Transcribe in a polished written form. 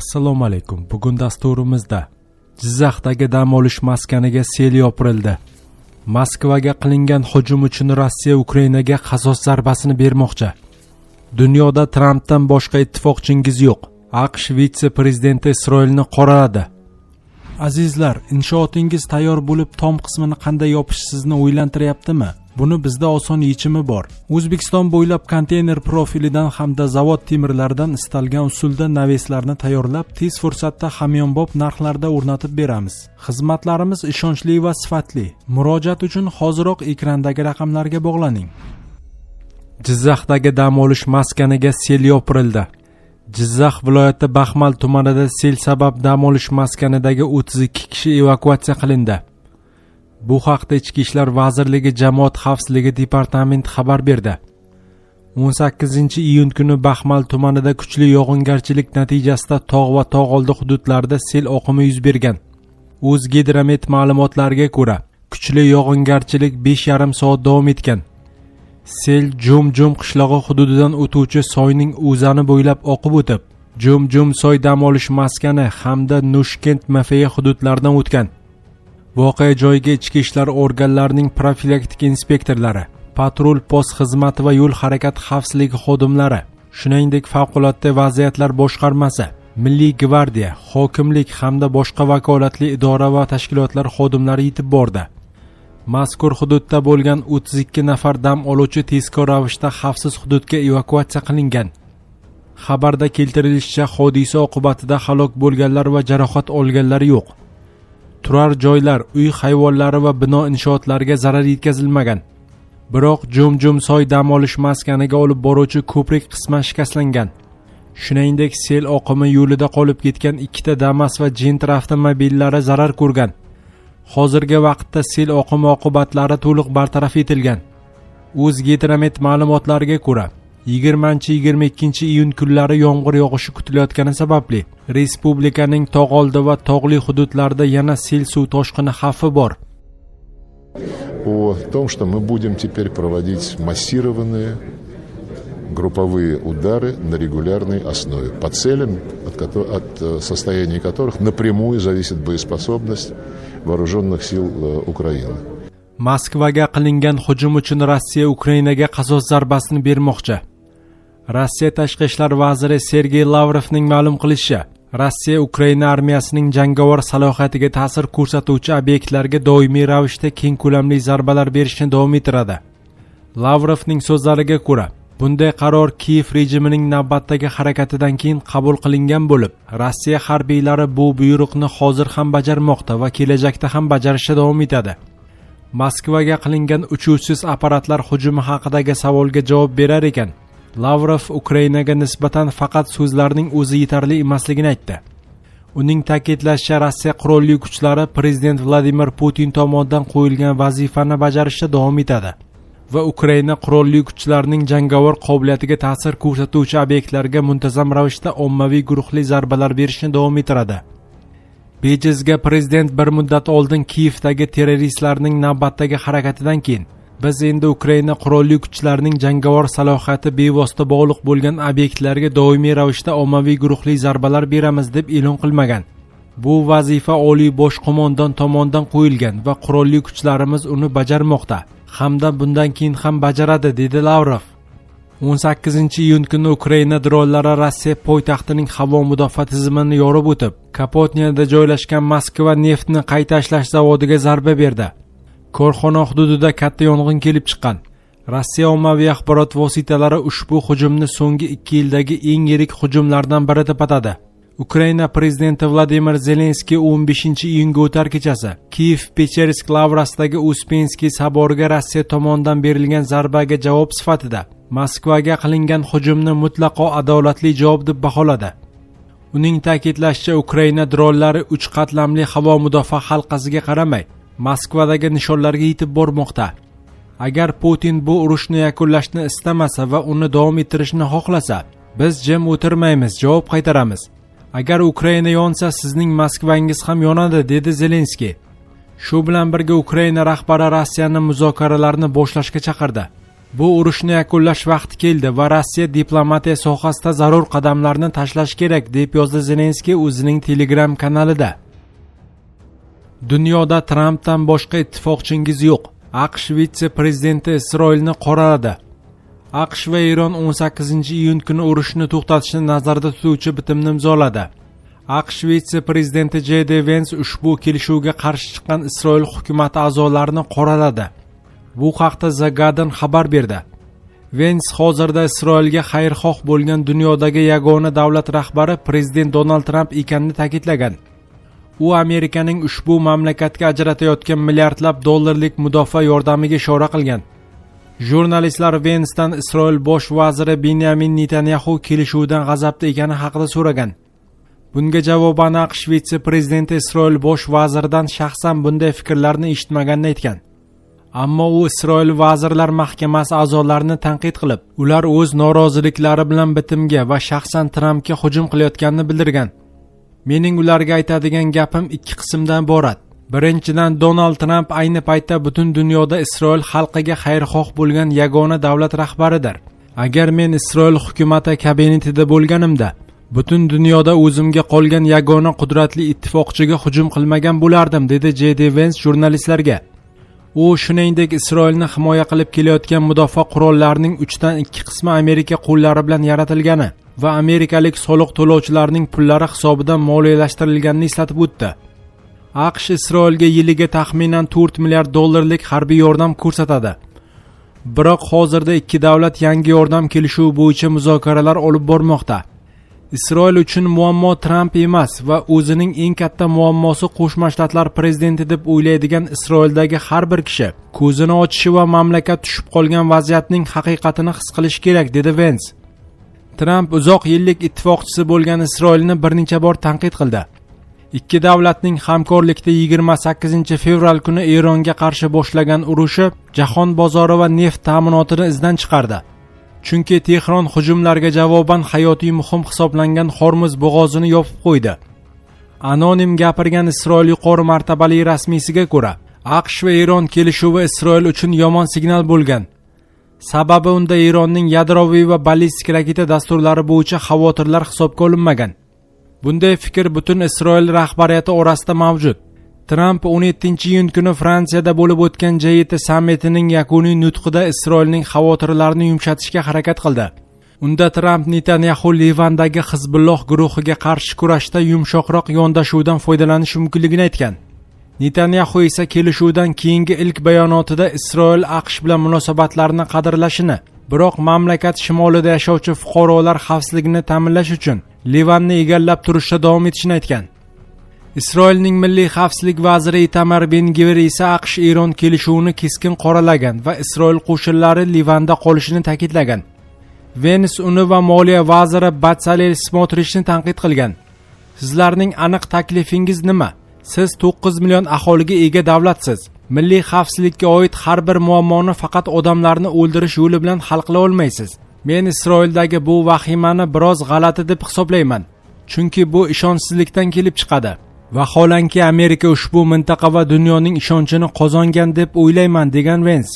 Assalomu alaykum. Bugun dasturimizda Jizzaxdagi dam olish maskaniga sel yopirildi. Moskvaga qilingan hujum uchun Rossiya Ukrainaga qasos zarbasini bermoqchi. Dunyoda Trampdan boshqa ittifoqchingiz yo'q. AQSh vitse-prezidenti Isroilni qoraladi. Azizlar, inshootingiz tayyor bo'lib, tom qismini qanday yopish sizni o'ylantiryaptimi? Buni bizda oson yechimi bor. O'zbekiston bo'ylab konteyner profilidan hamda zavod temirlaridan istalgan usulda naveslarni tayyorlab, tez fursatda hamyonbop narxlarda o'rnatib beramiz. Xizmatlarimiz ishonchli va sifatli. Murojaat uchun hoziroq ekrandagi raqamlarga bog'laning. Jizzaxdagi dam olish maskaniga sel yopirildi. Jizzax viloyati Baxmal tumanida sel sabab dam olish maskanidagi 32 kishi evakuatsiya qilindi. Bu haqda Ichki ishlar vazirligi Jamoat xavfsizligi departamenti xabar berdi. 18-iyun kuni Baxmal tumanida kuchli yog'ingarchilik natijasida tog' va tog'oldi hududlarida sel oqimi yuz bergan. O'zgidromet ma'lumotlariga ko'ra, kuchli yog'ingarchilik 5,5 soat davom etgan. Sel Jum-Jum qishlog'i hududidan o'tuvchi soyning o'zani bo'ylab oqib o'tib, Jum-Jum soy dam olish maskani hamda Nushkent Mafeya hududlaridan o'tgan. Voqea joyiga ichki ishlar organlarining profilaktik inspektorlari, patrul post xizmati va yo'l harakati xavfsizligi xodimlari, shuningdek favqulodda vaziyatlar boshqarmasi, Milliy gvardiya, hokimlik hamda boshqa vakolatli idora va tashkilotlar xodimlari yetib bordi. Mazkur hududda bo'lgan 32 nafar dam oluvchi tezkor ravishda xavfsiz hududga evakuatsiya qilingan. Xabarda keltirilishicha, hodisa oqibatida halok bo'lganlar va jarohat olganlar yo'q. Turar joylar, uy hayvonlari va bino inshootlariga zarar yetkazilmagan. Biroq Jum-Jum soy dam olish maskaniga olib boruvchi ko'prik qisman shikastlangan. Shuningdek, sel oqimi yo'lida qolib ketgan 2 Damas va Gentra avtomobillari zarar ko'rgan. Hozirgi vaqtda sel oqimi oqibatlari to'liq bartaraf etilgan. O'zgidromet ma'lumotlariga ko'ra, 20-22 kunlari yomg'ir yog'ishi kutilayotgani sababli respublikaning tog'oldi va tog'li hududlarida yana sel suv toshqini xavfi bor. О том, что мы будем теперь проводить массированные групповые удары на регулярной основе по целям, от состояния которых напрямую зависит боеспособность вооруженных сил Украины. Moskvaga qilingan hujum uchun Rossiya Ukrainaga qasos zarbasini bermoqchi. Rossiya tashqi ishlar vaziri Sergey Lavrovning ma'lum qilishicha, Rossiya Ukraina armiyasining jangovar salohiyatiga ta'sir ko'rsatuvchi obyektlarga doimiy ravishda keng ko'lamli zarbalar berishni davom ettiradi. Lavrovning so'zlariga ko'ra, bunday qaror Kiyev rejimining navbatdagi harakatidan keyin qabul qilingan bo'lib, Rossiya harbiylari bu buyruqni hozir ham bajarmoqda va kelajakda ham bajarishda davom etadi. Moskvaga qilingan uchuvchisiz apparatlar hujumi haqidagi savolga javob berar ekan, Lavrov Ukrainaga nisbatan faqat so'zlarning o'zi yetarli emasligini aytdi. Uning ta'kidlashicha, Rossiya qurolli kuchlari prezident Vladimir Putin tomonidan qo'yilgan vazifani bajarishda davom etadi va Ukraina qurolli kuchlarining jangovar qobiliyatiga ta'sir ko'rsatuvchi obyektlarga muntazam ravishda ommaviy guruhli zarbalar berishni davom ettiradi. Bejizga prezident bir muddat oldin Kiyevdagi terroristlarning navbatdagi harakatidan keyin biz endi Ukraina qurolli kuchlarining jangovar salohiyati bevosita bog'liq bo'lgan obyektlarga doimiy ravishda ommaviy guruhli zarbalar beramiz deb e'lon qilmagan. Bu vazifa oliy bosh qo'mondon tomonidan qo'yilgan va qurolli kuchlarimiz uni bajarmoqda hamda bundan keyin ham bajaradi, dedi Lavrov. 18-iyun kuni Ukraina dronlari Rossiya poytaxtining havo mudofaa tizimini yorib o'tib, Kapotniyada joylashgan Moskva neftni qayta ishlash zavodiga zarba berdi. Korxona hududida katta yong'in kelib chiqqan. Rossiya ommaviy axborot vositalari ushbu hujumni so'nggi 2 yildagi eng yirik hujumlardan biri deb atadi. Ukraina prezidenti Vladimir Zelenskiy 15-iyunga o'tar kechasi Kiyev-Pechersk-Lavrasidagi Uspenskiy saboriga Rossiya tomonidan berilgan zarbaga javob sifatida Moskvaga qilingan hujumni mutlaqo adolatli javob deb baholadi. Uning ta'kidlashicha, Ukraina dronlari 3 qatlamli havo mudofaa halqasiga qaramay Moskvadagi nishonlarga yetib bormoqda. Agar Putin bu urushni yakunlashni istamasa va uni davom ettirishni xohlasa, biz jim o'tirmaymiz, javob qaytaramiz. Agar Ukraina yonsa, sizning Moskvangiz ham yonadi, dedi Zelenskiy. Shu bilan birga Ukraina rahbari Rossiyani muzokaralarni boshlashga chaqirdi. Bu urushni yakunlash vaqti keldi va Rossiya diplomatiya sohasida zarur qadamlarni tashlash kerak, deb yozdi Zelenskiy o'zining Telegram kanalida. Dunyoda Trampdan boshqa ittifoqchingiz yo'q. AQSh vitse-prezidenti Isroilni qoraladi. AQSh va Eron 18-iyun kuni urushni to'xtatishni nazarda tutuvchi bitimni imzoladi. AQSh vitse-prezidenti J.D. Vance ushbu kelishuvga qarshi chiqqan Isroil hukumati a'zolarini qoraladi. Bu haqda The Guardian xabar berdi. Vance hozirda Isroilga xayrixoh bo'lgan dunyodagi yagona davlat rahbari prezident Donald Trump ekanini ta'kidlagan. U Amerikaning ushbu mamlakatga ajratayotgan milliardlab dollarlik mudofaa yordamiga ishora qilgan. Jurnalistlar Vance'dan Isroil bosh vaziri Benyamin Netanyahu kelishuvdan g'azabda ekani haqida so'ragan. Bunga javoban AQSh vitse-prezidenti Isroil bosh vaziridan shaxsan bunday fikrlarni eshitmaganini aytgan. Ammo u Isroil vazirlar mahkamasi a'zolarini tanqid qilib, ular o'z noroziliklari bilan bitimga va shaxsan Trampga hujum qilayotganini bildirgan. Mening ularga aytadigan gapim ikki qismdan iborat. Birinchidan, Donald Trump ayni paytda butun dunyoda Isroil xalqiga xayrixoh bo'lgan yagona davlat rahbaridir. Agar men Isroil hukumati kabinetida bo'lganimda, butun dunyoda o'zimga qolgan yagona qudratli ittifoqchiga hujum qilmagan bo'lardim, dedi J.D. Vance jurnalistlarga. U shuningdek Isroilni himoya qilib kelayotgan mudofaa qurollarining 3/2 qismi Amerika qo'llari bilan yaratilgani va amerikalik soliq to'lovchilarning pullari hisobidan moliyalashtirilganini eslatib o'tdi. AQSh Isroilga yiliga taxminan 4 milliard dollarlik harbiy yordam ko'rsatadi. Biroq hozirda ikki davlat yangi yordam kelishuvi bo'yicha muzokaralar olib bormoqda. Isroil uchun muammo Trump emas va o'zining eng katta muammosi Qo'shma Shtatlar prezidenti deb o'ylaydigan Isroildagi har bir kishi ko'zini ochishi va mamlakat tushib qolgan vaziyatning haqiqatini his qilishi kerak, dedi Vance. Trump uzoq yillik ittifoqchisi bo'lgan Isroilni bir necha bor tanqid qildi. Ikki davlatning hamkorlikda 28-fevral kuni Eronga qarshi boshlagan urushi jahon bozori va neft ta'minotini izdan chiqardi. Chunki Tehron hujumlarga javoban hayotiy muhim hisoblangan Hormuz bo'g'ozini yopib qo'ydi. Anonim gapirgan Isroil yuqori martabali rasmiysiga ko'ra, AQSh va Eron kelishuvi Isroil uchun yomon signal bo'lgan. Sababi unda Eronning yadroviy va ballistik raketa dasturlari bo'yicha xavotirlar hisobga olinmagan. Bunday fikr butun Isroil rahbariyati orasida mavjud. Trump 17-iyun kuni Fransiyada bo'lib o'tgan G7 sammitining yakuniy nutqida Isroilning xavotirlarini yumshatishga harakat qildi. Unda Trump Netanyahu Livandagi Hizbulloh guruhiga qarshi kurashda yumshoqroq yondashuvdan foydalanish mumkinligini aytgan. Netanyahu esa kelishuvdan keyingi ilk bayonotida Isroil AQSh bilan munosabatlarni qadrlashini, biroq mamlakat shimolida yashovchi fuqarolar xavfsizligini ta'minlash uchun Livanni egallab turishda davom etishini aytgan. Isroilning milliy xavfsizlik vaziri Itamar Ben-Gvir esa AQSh-Eron kelishuvini keskin qoralagan va Isroil qo'shinlari Livanda qolishini ta'kidlagan. Vance uni va moliya vaziri Batsalel Smotrichni tanqid qilgan. Sizlarning aniq taklifingiz nima? Siz 9 million aholiga ega davlatsiz. Milliy xavfsizlikka oid har bir muammoni faqat odamlarni o'ldirish yo'li bilan hal qila olmaysiz. Men Isroildagi bu vahimani biroz g'alati deb hisoblayman. Chunki bu ishonchsizlikdan kelib chiqadi. Vaholanki Amerika ushbu mintaqa va dunyoning ishonchini qozongan deb o'ylayman, degan Vance.